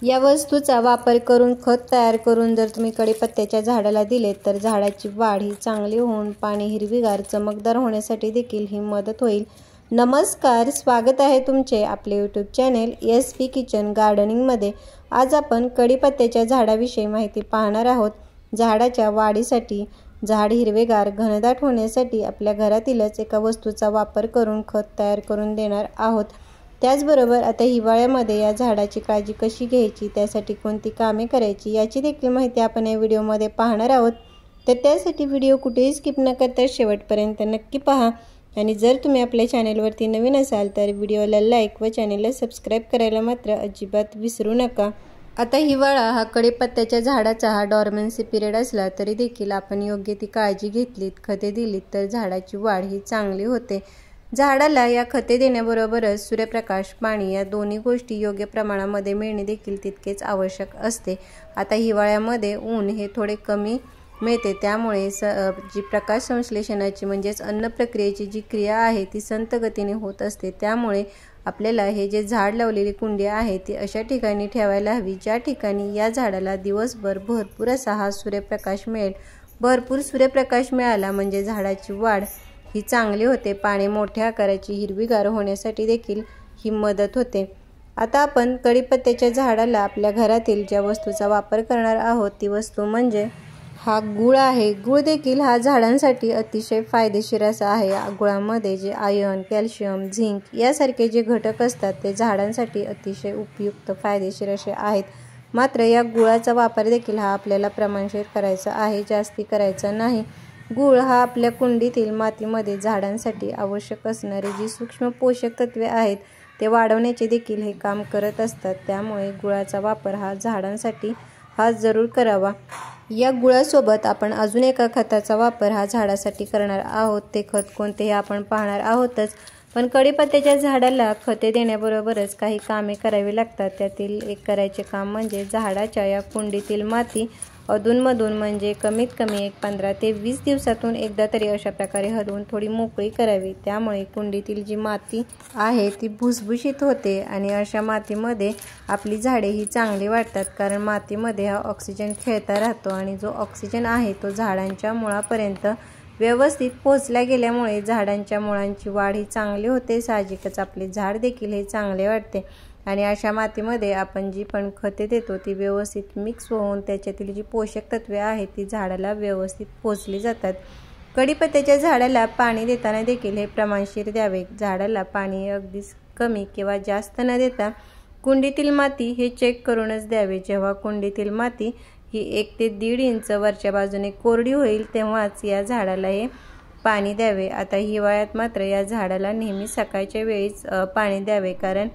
या वस्तूचा वापर करून खत तयार करून जर तुम्ही कढीपत्त्याच्या झाडाला दिले तर झाडाची वाढ ही चांगली होऊन पाने हिरवीगार चमकदार होण्यासाठी देखील ही मदत होईल। नमस्कार, स्वागत आहे तुमचे आपले यूट्यूब चॅनेल SP किचन गार्डनिंगमध्ये। आज आपण कढीपत्त्याच्या झाडाविषयी माहिती पाहणार आहोत। झाडाच्या वाढीसाठी, झाड हिरवेगार घनदाट होण्यासाठी आपल्या घरातीलच एका वस्तूचा वापर करून खत तयार करून देणार आहोत। त्याचबरोबर आता हिवाळ्यामध्ये या झाडाची काळजी कशी घ्यायची, त्यासाठी कोणती कामे करायची याची देखील माहिती आपण या व्हिडिओमध्ये पाहणार आहोत। तर त्यासाठी व्हिडिओ कुठेही स्किप न करता शेवटपर्यंत नक्की पहा आणि जर तुम्ही आपल्या चॅनेलवरती नवीन असाल तर व्हिडिओला लाईक व चॅनेलला सबस्क्राईब करायला मात्र अजिबात विसरू नका। आता हिवाळा हा कढीपत्त्याच्या झाडाचा हा डॉर्मन्सी पिरियड असला तरी देखील आपण योग्य ती काळजी घेतलीत, खते दिलीत तर झाडाची वाढ ही चांगली होते। झाडाला या खते देण्याबरोबरच सूर्यप्रकाश, पाणी या दोन्ही गोष्टी योग्य प्रमाणामध्ये मिळणे देखील तितकेच आवश्यक असते। आता हिवाळ्यामध्ये ऊन हे थोडे कमी मिळते, त्यामुळे जी प्रकाश संश्लेषणाची म्हणजेच अन्न प्रक्रियेची जी क्रिया आहे ती संत गतीने होत असते। त्यामुळे आपल्याला हे जे झाड लावलेली कुंडी आहे ती अशा ठिकाणी ठेवायला हवी ज्या ठिकाणी या झाडाला दिवसभर भरपूर असा हा सूर्यप्रकाश मिळेल। भरपूर सूर्यप्रकाश मिळाला म्हणजे झाडाची वाढ ही चांगली होते, पाने मोठ्या आकाराची हिरवीगार होण्यासाठी देखील ही मदत होते। आता आपण कढीपत्त्याच्या झाडाला आपल्या घरातील ज्या वस्तूचा वापर करणार आहोत ती वस्तू म्हणजे हा गूळ आहे। गूळ देखील हा झाडांसाठी अतिशय फायदेशीर असा आहे। गुळामध्ये जे आयर्न, कॅल्शियम, झिंक यासारखे जे घटक असतात ते झाडांसाठी अतिशय उपयुक्त फायदेशीर असे आहेत। मात्र या गुळाचा वापर देखील हा आपल्याला प्रमाणशीर करायचा आहे, जास्ती करायचा नाही। गूळ हा आपल्या कुंडीतील मातीमध्ये झाडांसाठी आवश्यक असणारी जी सूक्ष्म पोषक तत्वे आहेत ते वाढवण्याचे देखील हे काम करत असतात। त्यामुळे गुळाचा वापर हा झाडांसाठी हा जरूर करावा। या गुळासोबत आपण अजून एका खताचा वापर हा झाडासाठी करणार आहोत। ते खत कोणते हे आपण पाहणार आहोतच, पण कढीपत्त्याच्या झाडाला खते देण्याबरोबरच काही कामे करावी लागतात। त्यातील एक करायचे काम म्हणजे झाडाच्या या कुंडीतील माती अधूनमधून म्हणजे कमीत कमी 15 ते 20 दिवसातून एकदा तरी अशा प्रकारे हलवून थोडी मोकळी करावी। त्यामुळे कुंडीतील जी माती आहे ती भुसभुशीत होते आणि अशा मातीमध्ये आपली झाडे ही चांगली वाढतात, कारण मातीमध्ये हा ऑक्सिजन खेळता राहतो आणि जो ऑक्सिजन आहे तो झाडांच्या मुळापर्यंत व्यवस्थित पोहोचला गेल्यामुळे झाडांच्या मुळांची वाढ ही चांगली होते। साहजिकच आपले झाड देखील हे चांगले वाढते आणि अशा मातीमध्ये आपण जी पण खते देतो ती व्यवस्थित मिक्स होऊन त्याच्यातील जी पोषक तत्वे आहेत ती झाडाला व्यवस्थित पोचली जातात। कढीपत्त्याच्या झाडाला पाणी देताना देखील हे प्रमाणशीर द्यावे। झाडाला पाणी अगदी कमी किंवा जास्त न देता कुंडीतील माती हे चेक करूनच द्यावे। जेव्हा कुंडीतील माती ही 1 ते 1.5 इंच वरच्या बाजूने कोरडी होईल तेव्हाच या झाडाला हे पाणी द्यावे। आता हिवाळ्यात मात्र या झाडाला नेहमी सकाळच्या वेळीच पाणी द्यावे, कारण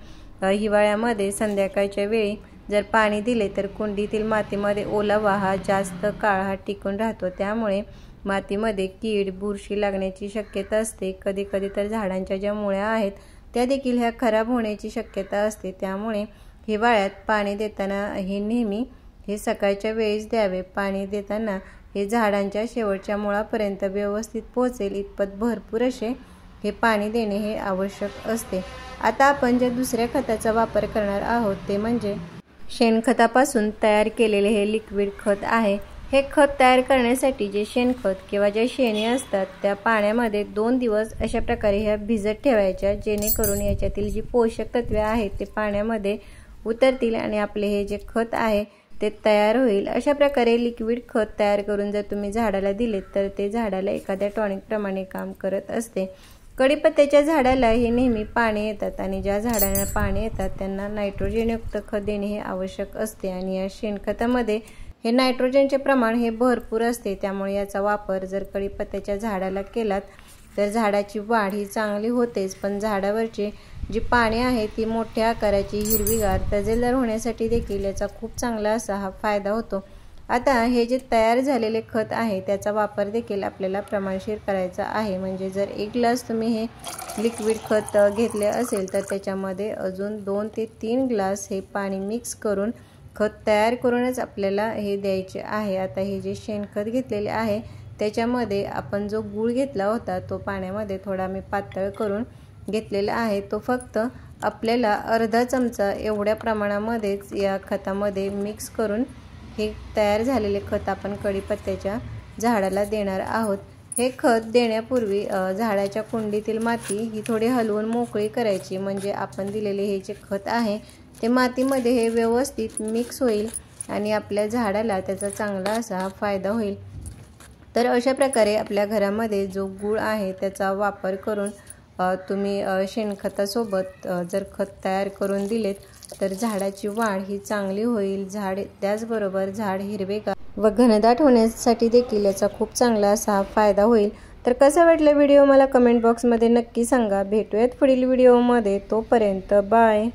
हिवाळ्यामध्ये संध्याकाळच्या वेळी जर पाणी दिले तर कुंडीतील मातीमध्ये ओलावा हा जास्त काळ हा टिकून राहतो। त्यामुळे मातीमध्ये कीड, बुरशी लागण्याची शक्यता असते। कधी कधी तर झाडांच्या ज्या मुळ्या आहेत त्या देखील ह्या खराब होण्याची शक्यता असते। त्यामुळे हिवाळ्यात पाणी देताना हे नेहमी हे सकाळच्या वेळीच द्यावे। पाणी देताना हे झाडांच्या शेवटच्या मुळापर्यंत व्यवस्थित पोहोचेल इतपत भरपूर असे हे पाणी देणे हे आवश्यक असते। आता आपण ज्या दुसऱ्या खताचा वापर करणार आहोत ते म्हणजे शेणखतापासून तयार केलेले हे लिक्विड खत आहे। हे खत तयार करण्यासाठी जे शेणखत किंवा ज्या शेणी असतात त्या पाण्यामध्ये 2 दिवस अशा प्रकारे ह्या भिजत ठेवायच्या, जेणेकरून याच्यातील जी पोषक तत्वे आहेत ते पाण्यामध्ये उतरतील आणि आपले हे जे खत आहे ते तयार होईल। अशा प्रकारे लिक्विड खत तयार करून जर तुम्ही झाडाला दिलेत तर ते झाडाला एखाद्या टॉनिक प्रमाणे काम करत असते। कढीपत्त्याच्या झाडाला हे नेहमी पाने येतात आणि ज्या झाडांना पाने येतात त्यांना नायट्रोजनयुक्त खत देणे हे आवश्यक असते आणि या शेणखतामध्ये हे नायट्रोजनचे प्रमाण हे भरपूर असते। त्यामुळे याचा वापर जर कढीपत्त्याच्या झाडाला केलात तर झाडाची वाढ ही चांगली होतेच, पण झाडावरची जी पाने आहेत ती मोठ्या आकाराची हिरवीगार तजेलदार होण्यासाठी देखील याचा खूप चांगला असा हा फायदा होतो। आता हे जे तयार झालेले खत आहे त्याचा वापर देखील आपल्याला प्रमाणशीर करायचा आहे। म्हणजे जर 1 ग्लास तुम्ही हे लिक्विड खत घेतले असेल तर त्याच्यामध्ये अजून 2 ते 3 ग्लास हे पाणी मिक्स करून खत तयार करूनच आपल्याला हे द्यायचे आहे। आता हे जे शेणखत घेतलेले आहे त्याच्यामध्ये आपण जो गूळ घेतला होता तो पाण्यामध्ये थोडा मी पातळ करून घेतलेला आहे, तो फक्त आपल्याला अर्धा चमचा एवढ्या प्रमाणामध्येच या खतामध्ये मिक्स करून हे तयार झालेले खत आपण कढीपत्त्याच्या झाडाला देणार आहोत। हे खत देण्यापूर्वी झाडाच्या कुंडीतील माती ही थोडी हलवून मोकळी करायची, म्हणजे आपण दिलेले हे जे खत आहे ते मातीमध्ये हे व्यवस्थित मिक्स होईल आणि आपल्या झाडाला त्याचा चांगला असा फायदा होईल। तर अशा प्रकारे आपल्या घरामध्ये जो गूळ आहे त्याचा वापर करून तुम्ही शेणखतासोबत जर खत तयार करून दिलेत तर झाडाची वाढ ही चांगली होईल। त्याचबरोबर झाड हिरवेगार व घनदाट होण्यासाठी देखील याचा खूप चांगला असा फायदा होईल। तर कसा वाटला व्हिडिओ मला कमेंट बॉक्समध्ये नक्की सांगा। भेटूयात पुढील व्हिडिओमध्ये, तोपर्यंत बाय।